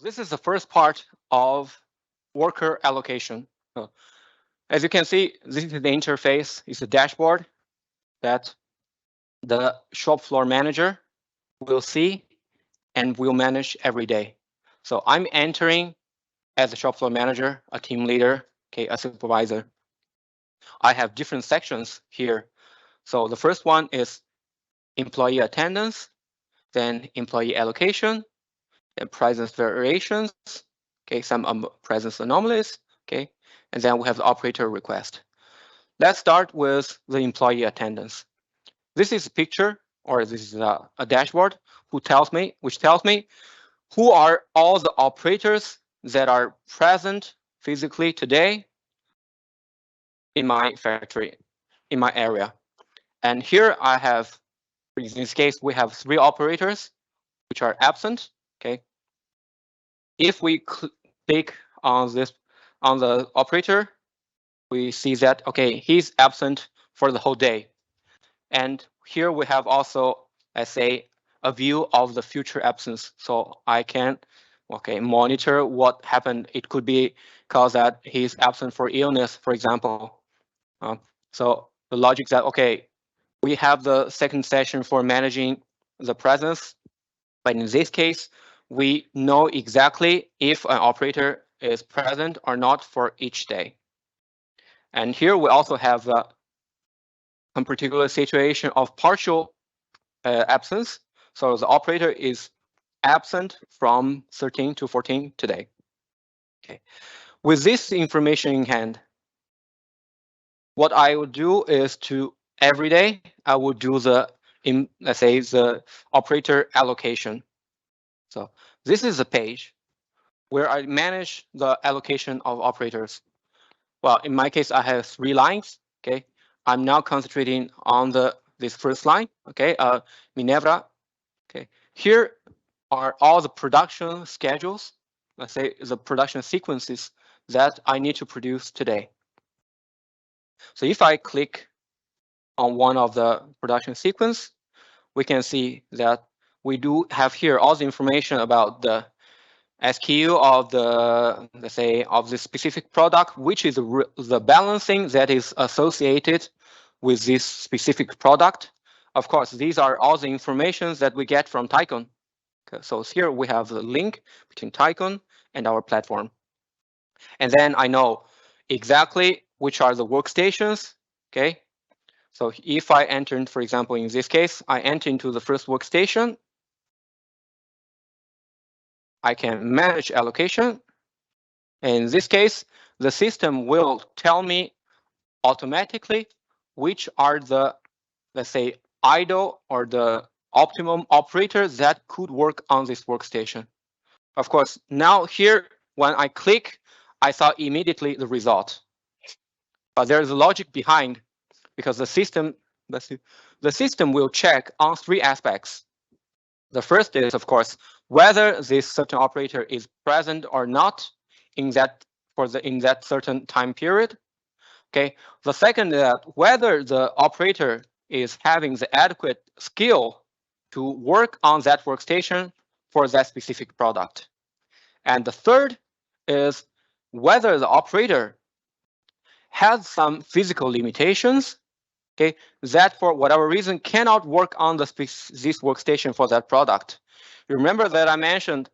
This is the first part of worker allocation. As you can see, this is the interface. It's a dashboard that the shop floor manager will see and will manage every day. So I'm entering as a shop floor manager, a team leader, okay, a supervisor. I have different sections here. So the first one is employee attendance, then employee allocation, then presence variations, okay, some presence anomalies, okay, and then we have the operator request. Let's start with the employee attendance. This is a picture, or this is a dashboard which tells me who are all the operators that are present physically today in my factory, in my area. And here I have, in this case, we have 3 operators which are absent. Okay. If we click on this, on the operator, we see that, okay, he's absent for the whole day. And here we have also, let's say, a view of the future absence. So I can, okay, monitor what happened. It could be because that he's absent for illness, for example. So the logic that, okay, we have the second session for managing the presence, but in this case, we know exactly if an operator is present or not for each day. And here we also have a particular situation of partial absence. So the operator is absent from 13 to 14 today. Okay. With this information in hand, what I would do is to every day I would do the let's say the operator allocation. So this is a page where I manage the allocation of operators. Well, in my case, I have 3 lines. Okay, I'm now concentrating on this first line. Okay, Minerva. Okay, here are all the production schedules. Let's say the production sequences that I need to produce today. So if I click on one of the production sequence, we can see that we do have here all the information about the SKU of the, let's say, of the specific product, which is the balancing that is associated with this specific product. Of course, these are all the information that we get from Tycoon. Okay, so here we have the link between Tycoon and our platform. And then I know exactly which are the workstations. Okay, so if I enter, for example, in this case, I enter into the first workstation, I can manage allocation. In this case, the system will tell me automatically which are the, let's say, idle or the optimum operators that could work on this workstation. Of course, now here, when I click, I saw immediately the result. But there's a logic behind, because the system will check on 3 aspects. The first is, of course, whether this certain operator is present or not in that certain time period. Okay. The second is whether the operator is having the adequate skill to work on that workstation for that specific product. And the third is whether the operator has some physical limitations, okay, that for whatever reason cannot work on this workstation for that product. Remember that I mentioned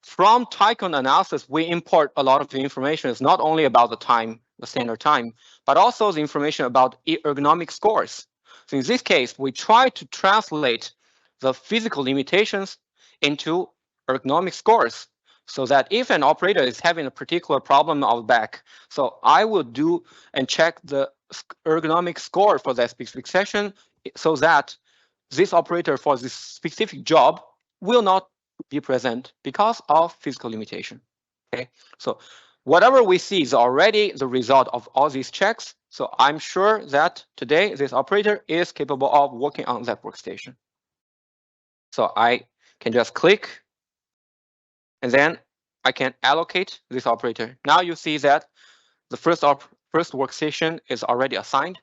from Tycoon analysis, we import a lot of the information. It's not only about the time, the standard time, but also the information about ergonomic scores. So in this case, we try to translate the physical limitations into ergonomic scores, so that if an operator is having a particular problem of back, so I will do and check the ergonomic score for that specific session, so that this operator for this specific job will not be present because of physical limitation. Okay, so whatever we see is already the result of all these checks. So I'm sure that today this operator is capable of working on that workstation. So I can just click, and then I can allocate this operator. Now you see that the first workstation is already assigned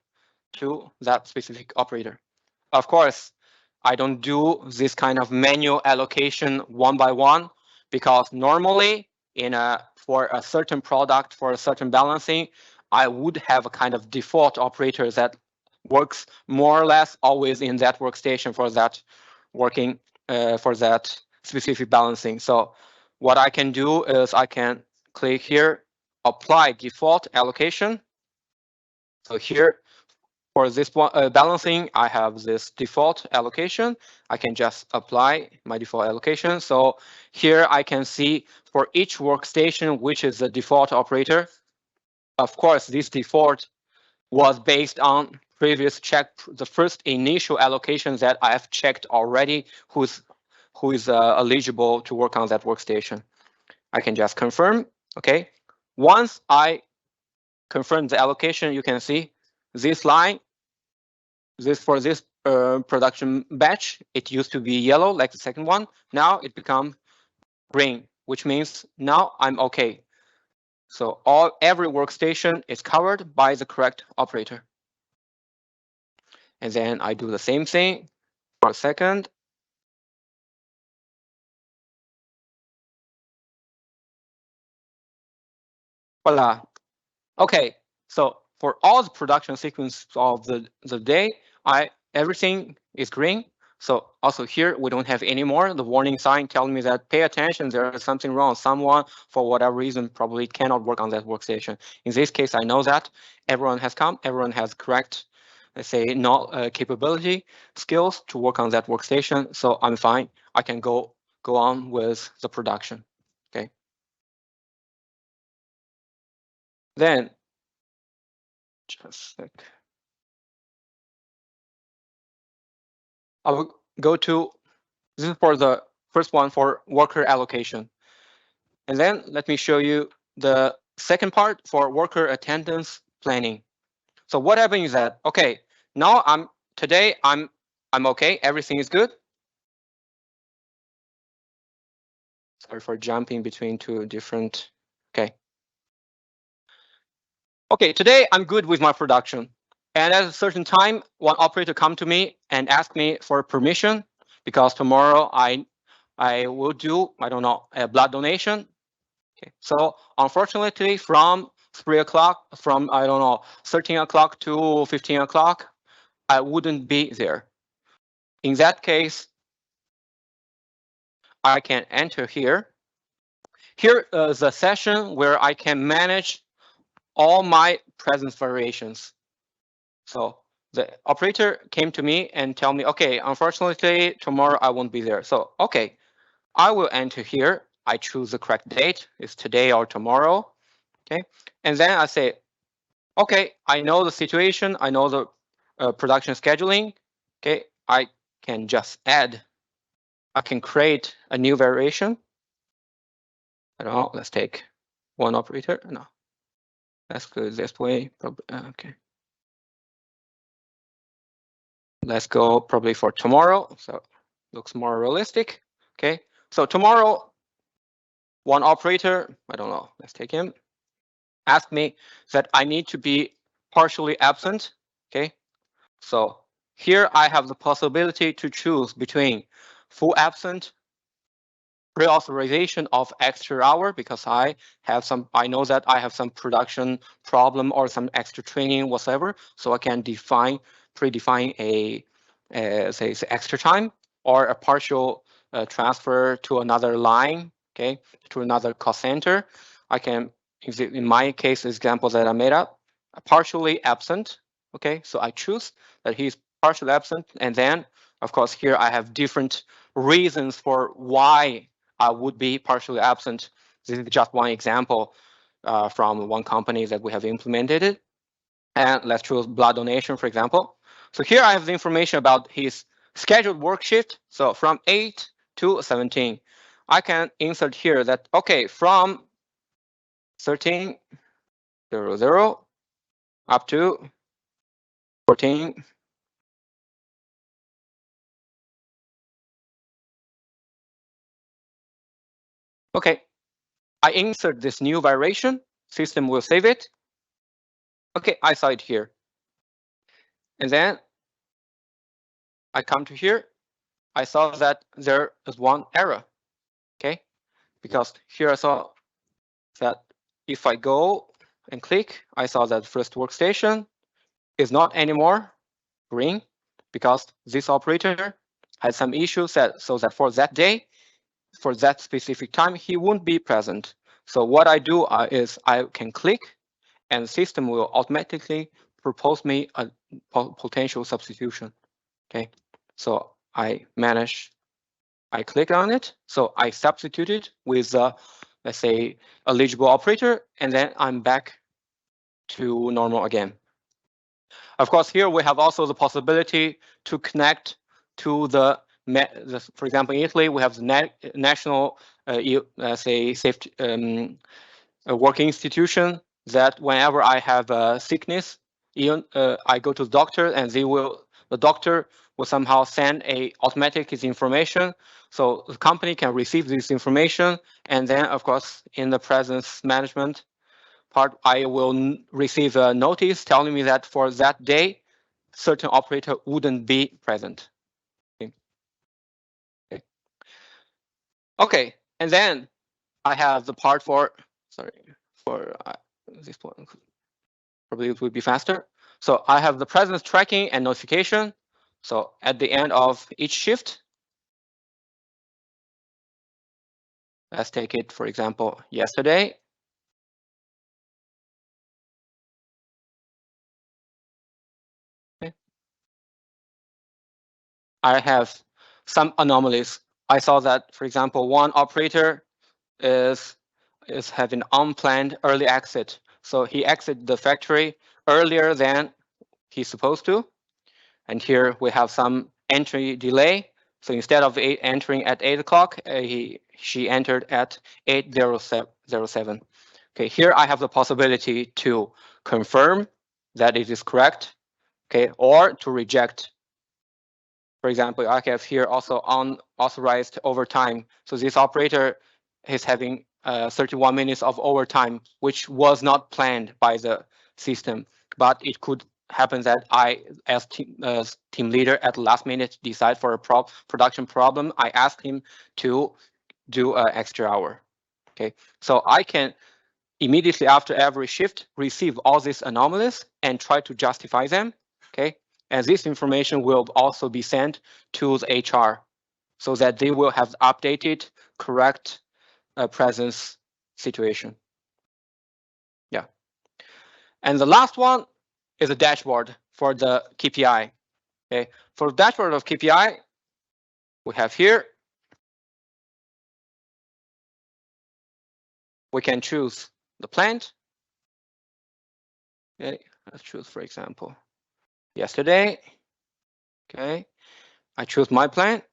to that specific operator. Of course, I don't do this kind of manual allocation one by one, because normally for a certain product, for a certain balancing, I would have a kind of default operator that works more or less always in that workstation for that working for that specific balancing. So what I can do is I can click here, apply default allocation. So here for this one balancing, I have this default allocation. I can just apply my default allocation. So here I can see for each workstation, which is the default operator. Of course, this default was based on previous check, the first initial allocation that I have checked already, who is eligible to work on that workstation. I can just confirm. Okay. Once I confirm the allocation, you can see this line. This for this production batch, it used to be yellow like the second one. Now it becomes green, which means now I'm okay. So every workstation is covered by the correct operator. And then I do the same thing for a second. Voila. Okay, so for all the production sequence of the day, everything is green. So also here, we don't have any more. The warning sign telling me that pay attention, there is something wrong. Someone, for whatever reason, probably cannot work on that workstation. In this case, I know that everyone has come, everyone has correct, let's say, capability, skills to work on that workstation. So I'm fine. I can go on with the production. Okay. Then, just a sec. I will go to, this is for the first one for worker allocation. And then let me show you the second part for worker attendance planning. So what happened is that, okay, now today I'm okay, everything is good. Sorry for jumping between two different, okay. Okay, today I'm good with my production. And at a certain time, one operator come to me and ask me for permission because tomorrow I will do, I don't know, a blood donation. Okay. So unfortunately, from 3 o'clock, from I don't know, 13 o'clock to 15 o'clock, I wouldn't be there. In that case, I can enter here. Here is a session where I can manage all my presence variations. So the operator came to me and tell me, okay, unfortunately, tomorrow I won't be there. So, okay, I will enter here. I choose the correct date. It's today or tomorrow. Okay. And then I say, okay, I know the situation. I know the production scheduling. Okay. I can just add. I can create a new variation. I don't know. Let's take one operator. No. Let's go this way. Okay. Let's go probably for tomorrow. So looks more realistic. Okay. So tomorrow, one operator, I don't know, let's take him, asked me that I need to be partially absent. Okay. So here I have the possibility to choose between full absent, pre-authorization of extra hour because I know that I have some production problem or some extra training whatsoever. So I can predefine a say extra time or a partial transfer to another line, okay, to another cost center. I can, in my case, example that I made up, partially absent. Okay, so I choose that he's partially absent, and then of course here I have different reasons for why I would be partially absent. This is just one example from one company that we have implemented it. And let's choose blood donation, for example. So here I have the information about his scheduled work shift. So from 8 to 17, I can insert here that, okay, from 13:00 up to 14. Okay, I insert this new variation, system will save it. Okay, I saw it here. And then I come to here, I saw that there is one error. Okay, because here I saw that if I go and click, I saw that first workstation is not anymore green because this operator had some issues so that for that day, for that specific time, he won't be present. So what I do is I can click and the system will automatically propose me a potential substitution. Okay, so I click on it. So I substitute it with let's say eligible operator, and then I'm back to normal again. Of course, here we have also the possibility to connect to for example, in Italy, we have the national, say, safety working institution that whenever I have a sickness, even I go to the doctor and the doctor will somehow send automatic information. So the company can receive this information, and then of course in the presence management part, I will receive a notice telling me that for that day, certain operator wouldn't be present. Okay, and then I have the part for this one. Probably it would be faster. So I have the presence tracking and notification. So at the end of each shift, let's take it, for example, yesterday. Okay. I have some anomalies. I saw that, for example, one operator is having unplanned early exit. So he exited the factory earlier than he's supposed to. And here we have some entry delay. So instead of entering at 8 o'clock, she entered at 8:07. Okay, here I have the possibility to confirm that it is correct, okay, or to reject. For example, I have here also unauthorized overtime. So this operator is having 31 minutes of overtime, which was not planned by the system, but it could happen that I, as team leader, at the last minute decide for a production problem. I ask him to do an extra hour. Okay, so I can immediately after every shift receive all these anomalies and try to justify them. Okay, and this information will also be sent to the HR so that they will have updated correct presence situation. Yeah, and the last one is a dashboard for the KPI. Okay, for the dashboard of KPI, we have here, we can choose the plant. Okay, let's choose, for example, yesterday. Okay, I choose my plant,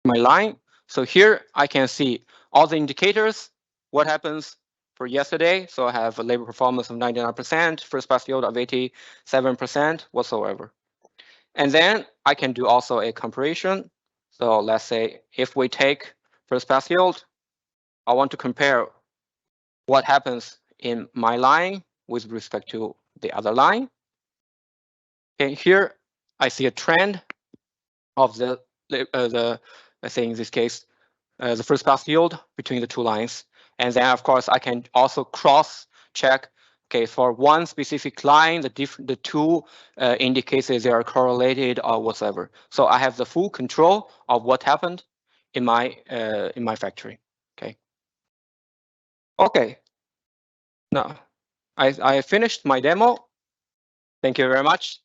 my line. So here I can see all the indicators, what happens for yesterday. So I have a labor performance of 99%, first pass yield of 87% whatsoever. And then I can do also a comparison. So let's say if we take first pass yield, I want to compare what happens in my line with respect to the other line. Okay, here I see a trend of the let's say in this case, the first pass yield between the two lines. And then of course I can also cross check, okay, for one specific line, the two indicators they are correlated or whatever. So I have the full control of what happened in my factory. Okay. Okay. Now I finished my demo. Thank you very much.